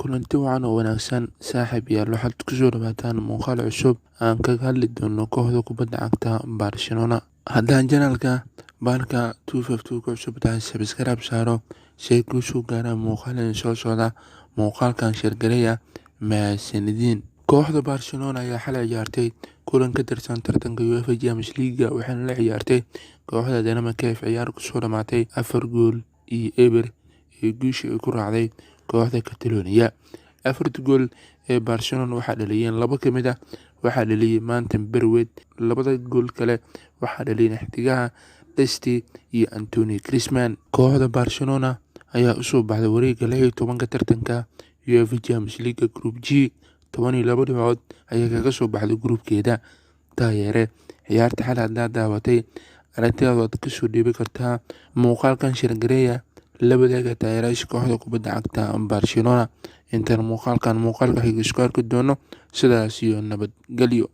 kulanti wacan oo wanaagsan saaxiibayaal waxaad ku soo dhawaataan muuqaal cusub aan kaga hadli doono kooxda kubadda cagta Barcelona. Haddaan janaalka Barca 252 ka cusub tahay subscribe saaro si ay kuu soo gaaraan muuqaalada soo socda. Muuqaalkan shirgalaya mahadsanidin. Kooxda Barcelona ayaa xalay ciyaartay kulan ka tirsan tartanka UEFA Champions League waxaana la ciyaartay kooxda Dynamo Kyiv ciyaar ku soo dhamaatay 4 gool iyo eber ee guusha ay ku raacday kooxda Catalonia. 4 gool ee Barcelona waxaa dhaliyeen 2 ka mid ah waxaa dhaliyay maanta Berwed, 2 gool kale waxaa dhaliyay xidigaha Desti iyo Antonio Griezmann. Kooxda Barcelona ayaa u soo baxday wareegga 16 tartanka UEFA Champions League Group G 12 dhibcood ayaa kaga soo baxday groupkeeda. Taageere ciyaarta xalay haddaad daawatay aragtidaada waad ka soo dhiibi kartaa muuqaalkan shirgareeya la wadaaga taageerayaasha kooxda kubadda cagta Barcelona. Intaan muuqaalka xiga isku arki doono sidaas iyo nabadgelyo.